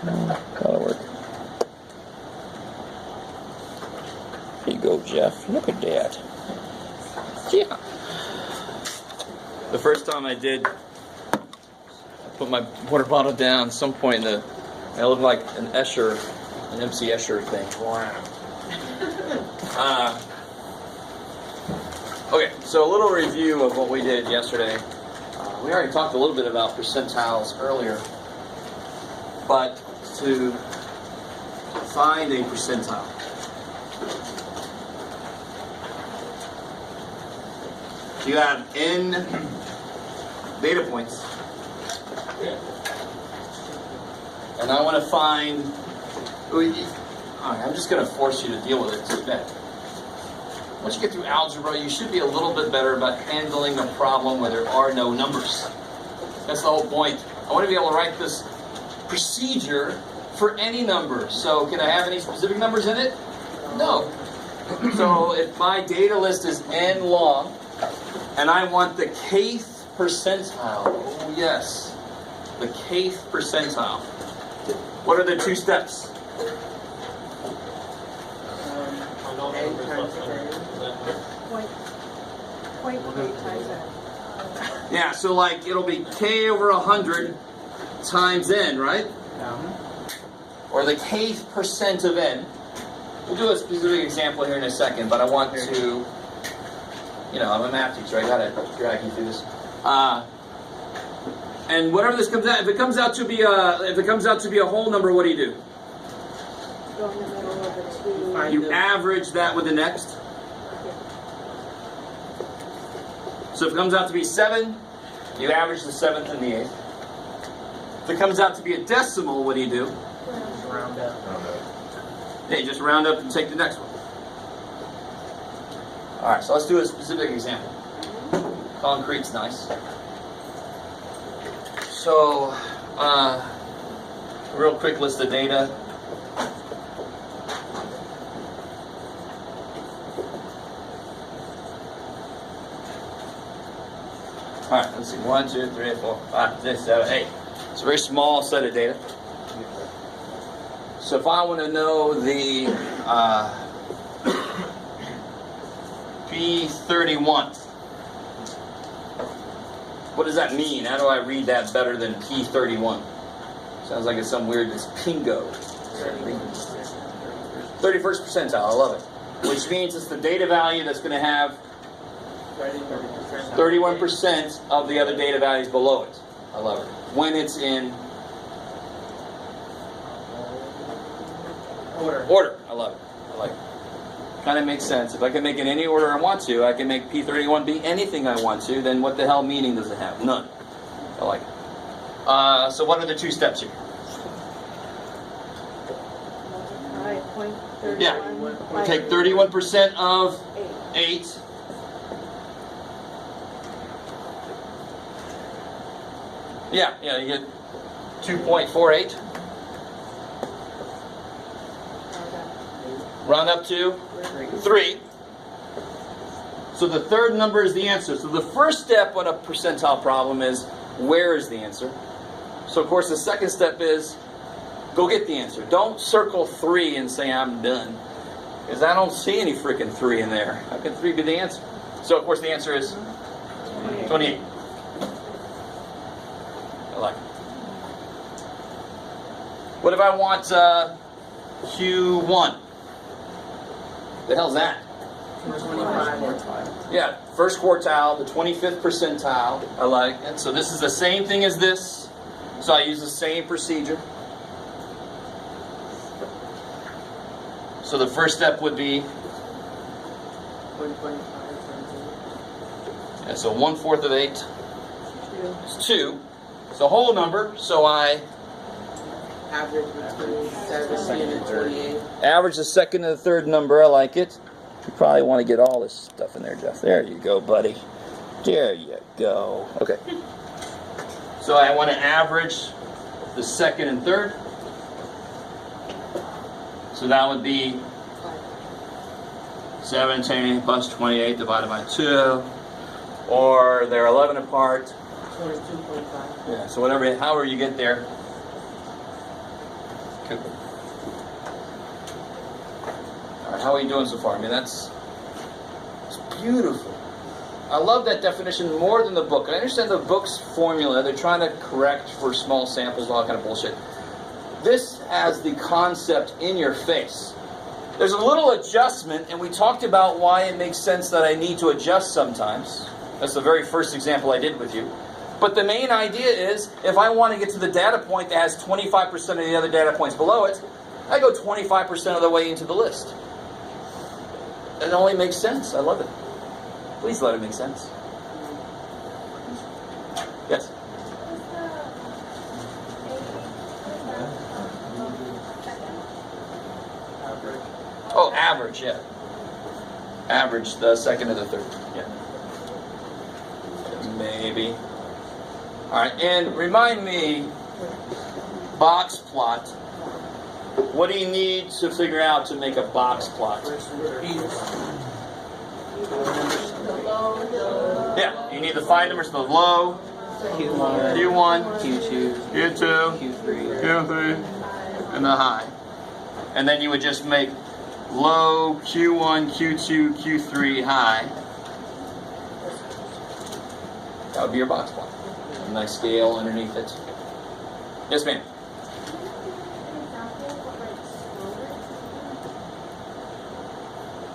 That'll work. Here you go, Jeff. Look at that. Yeah. The first time I did, I put my water bottle down at some point it looked like an Escher, an MC Escher thing. Wow. Okay, so a little review of what we did yesterday. We already talked a little bit about percentiles earlier, but to find a percentile, you have n data points, and I want to find. I'm just going to force you to deal with it today. Once you get through algebra, you should be a little bit better about handling a problem where there are no numbers. That's the whole point. I want to be able to write this procedure for any number. So can I have any specific numbers in it? No. So if my data list is n long, and I want the kth percentile, oh yes, the kth percentile. What are the two steps? Yeah, so like it'll be k over 100 times n, right? Or the kth percent of n. We'll do a specific example here in a second, but I want to, I'm a math teacher. I gotta drag you through this. And whatever this comes out, if it comes out to be a whole number, what do you do? Go in the middle of the two. You average that with the next. So if it comes out to be 7, you average the 7th and the 8th. If it comes out to be a decimal, what do you do? Round up. Yeah, you just round up and take the next one. Alright, so let's do a specific example. Concrete's nice. So, real quick list of data. Alright, let's see. 1, 2, 3, 4, 5, 6, 7, 8. It's a very small set of data. So if I want to know the P31, what does that mean? How do I read that better than P31? Sounds like it's some weird, it's pingo. 31st percentile, I love it. Which means it's the data value that's going to have 31% of the other data values below it. I love it. When it's in order. I love it. I like it. Kind of makes sense. If I can make it any order I want to, I can make P31 be anything I want to, then what the hell meaning does it have? None. I like it. So what are the two steps here? Yeah. Take 31% of 8. Yeah, you get 2.48. Round up to 3. So the third number is the answer. So the first step on a percentile problem is, where is the answer? So of course the second step is, go get the answer. Don't circle 3 and say I'm done. Because I don't see any freaking 3 in there. How can 3 be the answer? So of course the answer is 28. I like it. What if I want Q1? The hell's that? Yeah, first quartile, the 25th percentile. I like it. So this is the same thing as this. So I use the same procedure. So the first step would be, yeah, so 1/4 of 8 is 2. It's a whole number, so I Average between 17 and 28. average the second and the third number. I like it. You probably want to get all this stuff in there, Jeff. There you go, buddy. There you go. Okay. So I want to average the second and third. So that would be 17 plus 28 divided by 2. Or they're 11 apart. 22.5. Yeah, so however you get there. right, how are you doing so far? I mean, it's beautiful. I love that definition more than the book. I understand the book's formula. They're trying to correct for small samples, all kind of bullshit. This has the concept in your face. There's a little adjustment, and we talked about why it makes sense that I need to adjust sometimes. That's the very first example I did with you. But the main idea is, if I want to get to the data point that has 25% of the other data points below it, I go 25% of the way into the list. It only makes sense. I love it. Please let it make sense. Yes? Oh, average, yeah. Average, the second or the third, yeah. Maybe. All right, and remind me, box plot. What do you need to figure out to make a box plot? Yeah, you need the find numbers, the low, Q1, Q2, Q2, Q3. Q3, and the high. And then you would just make low, Q1, Q2, Q3, high. That would be your box plot. A nice scale underneath it. Yes, ma'am.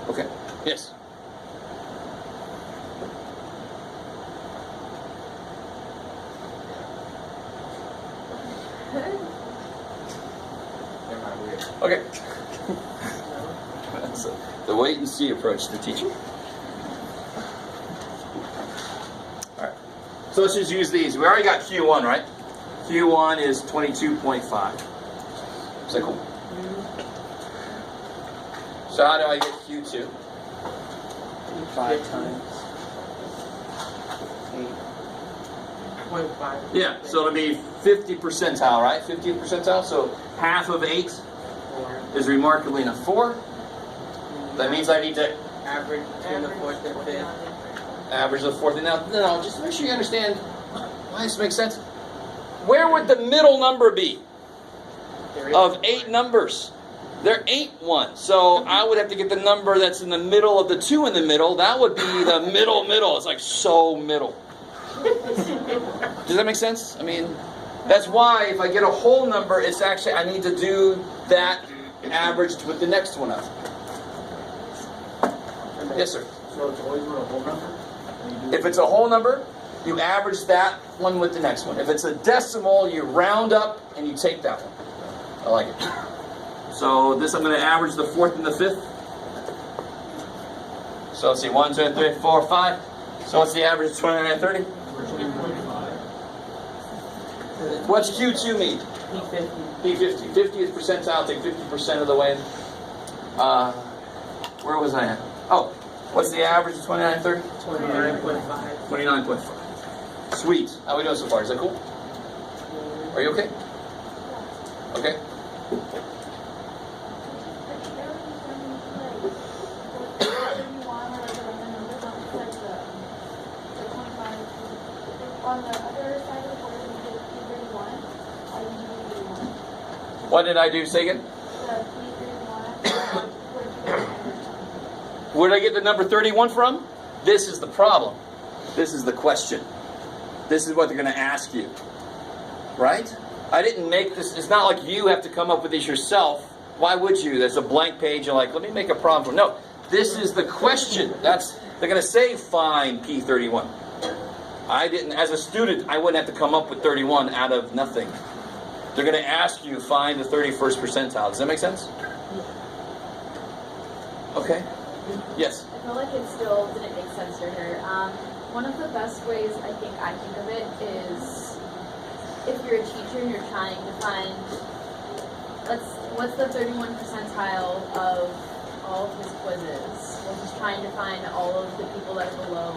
Okay. Yes. Okay. That's the wait and see approach to teaching. All right. So let's just use these. We already got Q1, right? Q1 is 22.5. Is that cool? So how do I get Q2? 5 times 8.5. Yeah, so it'll be 50 percentile, right? 50th percentile. So half of 8 is remarkably enough. 4. That means I need to Average between the 4th and 5th. average the 4th. Now, no, just make sure you understand why this makes sense. Where would the middle number be of 8 numbers? There ain't one. So I would have to get the number that's in the middle of the 2 in the middle. That would be the middle. It's like so middle. Does that make sense? I mean, that's why if I get a whole number, it's actually, I need to do that averaged with the next one up. Yes, sir. So it's always a whole number? If it's a whole number, you average that one with the next one. If it's a decimal, you round up and you take that one. I like it. So this, I'm going to average the 4th and the 5th. So let's see, 1, 2, 3, 4, 5. So what's the average of 29 and 30? What's Q2 mean? P50. P50. 50th percentile, take 50% of the way. Where was I at? Oh, what's the average of 29 and 30? 29.5. 29.5. Sweet. How are we doing so far? Is that cool? Are you okay? Okay. On the other side of the board, we did P31. What did I do, say again? The P31. Where did I get the number 31 from? This is the problem. This is the question. This is what they're going to ask you. Right? I didn't make this. It's not like you have to come up with these yourself. Why would you? There's a blank page. You're like, let me make a problem. No. This is the question. They're going to say find P31. I didn't, as a student, I wouldn't have to come up with 31 out of nothing. They're going to ask you, find the 31st percentile. Does that make sense? Okay. Yes? I feel like it still didn't make sense to her. One of the best ways I think of it is if you're a teacher and you're trying to find, what's the 31 percentile of all of his quizzes? We're just trying to find all of the people that are below,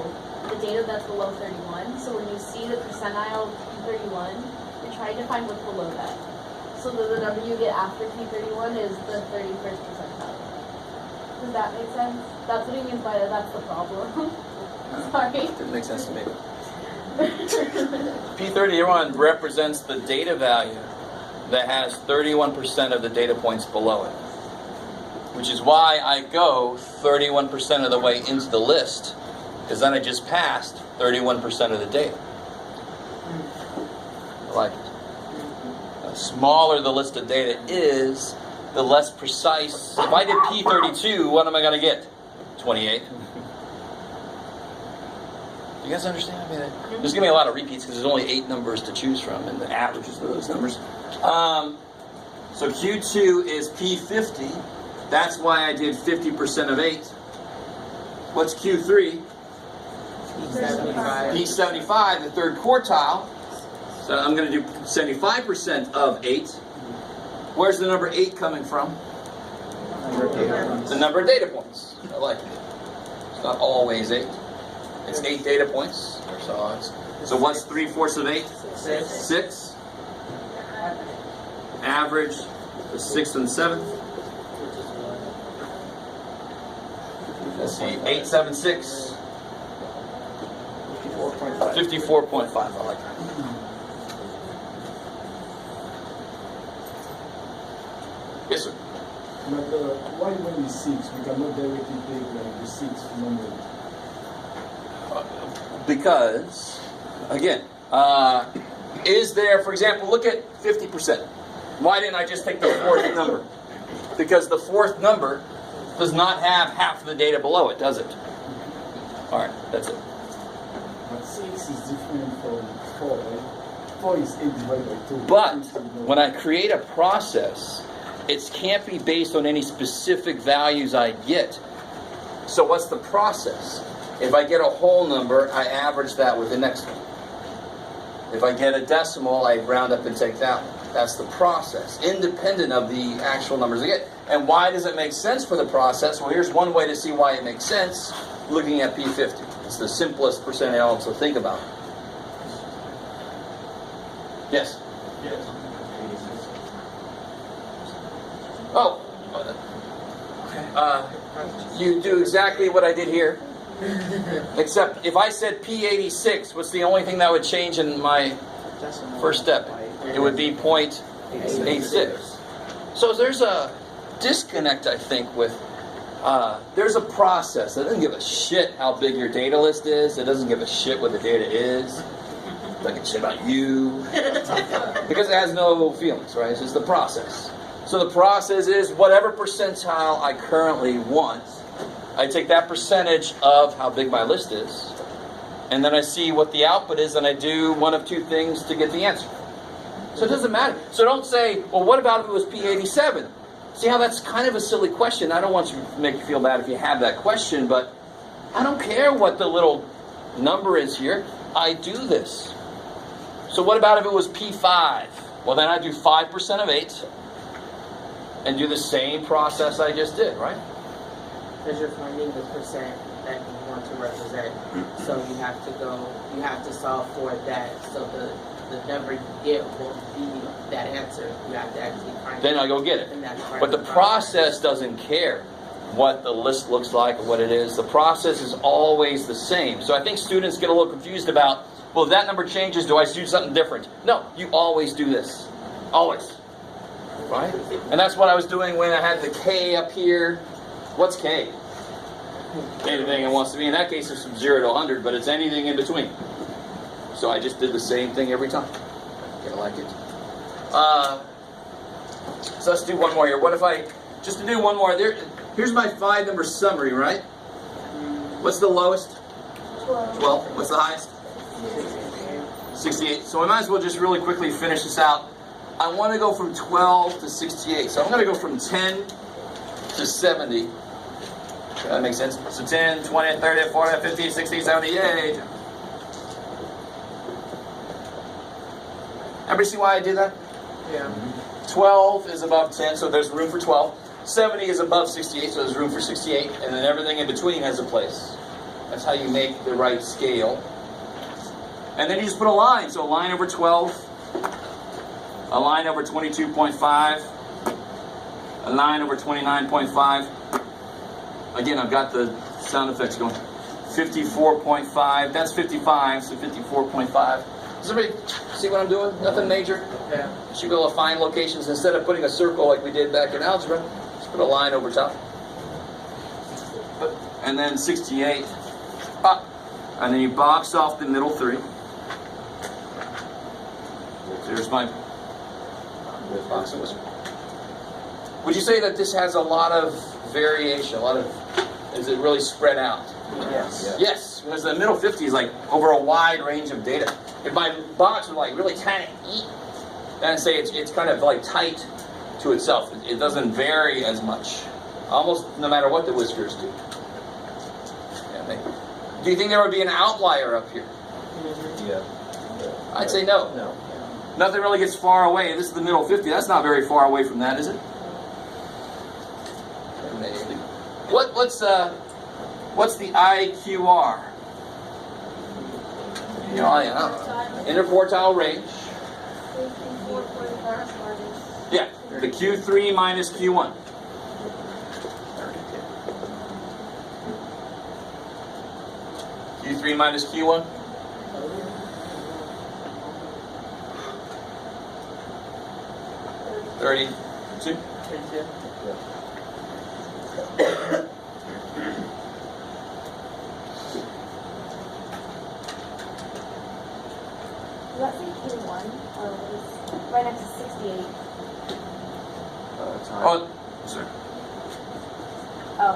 the data that's below 31. So when you see the percentile P31, you're trying to find what's below that. So the number you get after P31 is the 31st percentile. Does that make sense? That's what he means by that. That's the problem. Sorry. Didn't make sense to me. P31 represents the data value that has 31% of the data points below it. which is why I go 31% of the way into the list, because then I just passed 31% of the data. I like it. The smaller the list of data is, the less precise. If I did P32, what am I going to get? 28. You guys understand? I mean, there's going to be a lot of repeats because there's only 8 numbers to choose from, and the averages of those numbers. So Q2 is P50. That's why I did 50% of 8. What's Q3? P75. P75, the third quartile. So I'm going to do 75% of 8. Where's the number 8 coming from? The number of data points. I like it. It's not always 8. It's 8 data points. So what's 3/4 of 8? 6. Average, the 6th and 7th. Let's see, 876. 54.5. I like that. Yes, sir. But why when it's 6, we cannot directly take like the 6 number? Because, again, is there, for example, look at 50%. Why didn't I just take the 4th number? Because the 4th number does not have half the data below it, does it? All right, that's it. But 6 is different from 4, right? 4 is 8 divided by 2. But when I create a process, it can't be based on any specific values I get. So what's the process? If I get a whole number, I average that with the next one. If I get a decimal, I round up and take that one. That's the process, independent of the actual numbers I get. And why does it make sense for the process? Well, here's one way to see why it makes sense, looking at P50. It's the simplest percentile to think about. Yes? Oh. You do exactly what I did here. Except if I said P86, what's the only thing that would change in my first step? It would be 0.86. So there's a disconnect, I think, with there's a process that doesn't give a shit how big your data list is. It doesn't give a shit what the data is. It doesn't give a shit about you. Because it has no feelings, right? It's just the process. So the process is whatever percentile I currently want, I take that percentage of how big my list is, and then I see what the output is, and I do one of 2 things to get the answer. So it doesn't matter. So don't say, well, what about if it was P87? See how that's kind of a silly question. I don't want to make you feel bad if you have that question, but I don't care what the little number is here. I do this. So what about if it was P5? Well, then I do 5% of 8 and do the same process I just did, right? Because you're finding the percent that you want to represent. So you have to solve for that. So the number you get won't be that answer. You have to actually find Then it. I go get it. And that's part But of the process doesn't care what the list looks like or what it is. The process is always the same. So I think students get a little confused about, well, if that number changes, do I do something different? No, you always do this. Always. Right? And that's what I was doing when I had the K up here. What's K? Anything it wants to be. In that case, it's from 0 to 100, but it's anything in between. So I just did the same thing every time. I like it. So let's do one more here. What if I, just to do one more, here's my 5-number summary, right? What's the lowest? 12. What's the highest? 68. So I might as well just really quickly finish this out. I want to go from 12 to 68. So I'm going to go from 10 to 70. That makes sense. So 10, 20, 30, 40, 50, 60, 70, yay. Everybody see why I did that? Yeah. 12 is above 10, so there's room for 12. 70 is above 68, so there's room for 68. And then everything in between has a place. That's how you make the right scale. And then you just put a line. So a line over 12, a line over 22.5, a line over 29.5. Again, I've got the sound effects going. 54.5, that's 55, so 54.5. Does everybody see what I'm doing? Nothing major? Yeah. Should be able to find locations instead of putting a circle like we did back in algebra. Just put a line over top. and then 68 up. And then you box off the middle 3. There's my box and whisker. Would you say that this has a lot of variation? Is it really spread out? Yes. Yes, because the middle 50 is like over a wide range of data. If my box was like really tiny, then say it's kind of like tight to itself. It doesn't vary as much, almost no matter what the whiskers do. Yeah, maybe. Do you think there would be an outlier up here? Yeah. I'd say no. No. Nothing really gets far away. This is the middle 50. That's not very far away from that, is it? Maybe. What's the IQR? You know, I don't know. Interquartile range. Yeah, the Q3 minus Q1. Q3 minus Q1. $32. Let's say Q1, or right next to 68. Oh, sorry. Oh.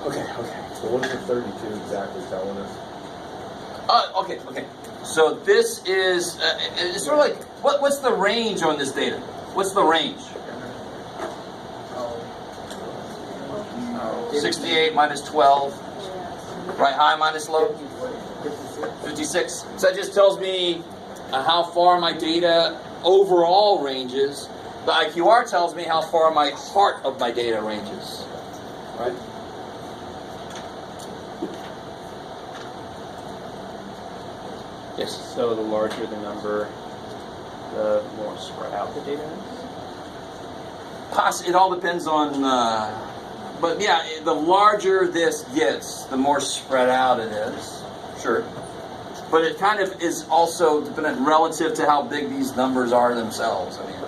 Okay. So what is the 32 exactly telling us? Okay. So this is it's sort of like what's the range on this data? What's the range? 68 minus 12, right? High minus low. 56. So that just tells me how far my data overall ranges. The IQR tells me how far my heart of my data ranges, right? Yes. So the larger the number, the more spread out the data is? It all depends on, but yeah, the larger this gets, the more spread out it is, sure. But it kind of is also dependent relative to how big these numbers are themselves. I mean,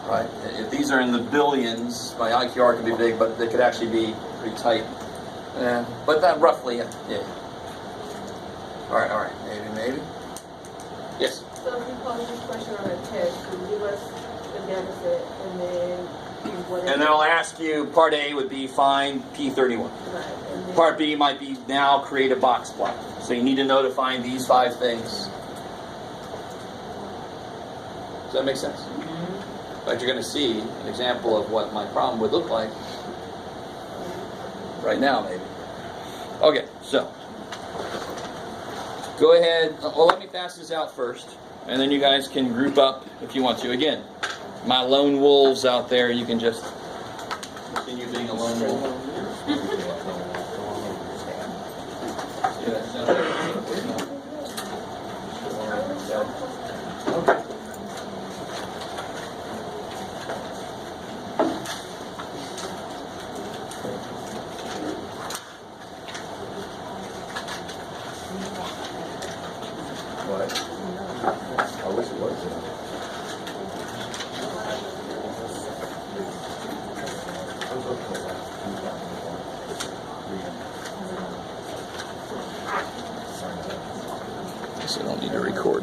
right? If these are in the billions, my IQR could be big, but they could actually be pretty tight. Yeah, but that roughly, yeah. All right. Maybe. Yes. So if we pose this question on a test, you give us the data set and then whatever. And then I'll ask you, part A would be find P31. Right, and then Part B might be now create a box plot. So you need to know to find these 5 things. Does that make sense? But you're going to see an example of what my problem would look like right now, maybe. Okay, so go ahead. Well, let me pass this out first, and then you guys can group up if you want to. Again, my lone wolves out there, you can just continue being a lone wolf. Okay. What? I wish it was. So I don't need to record.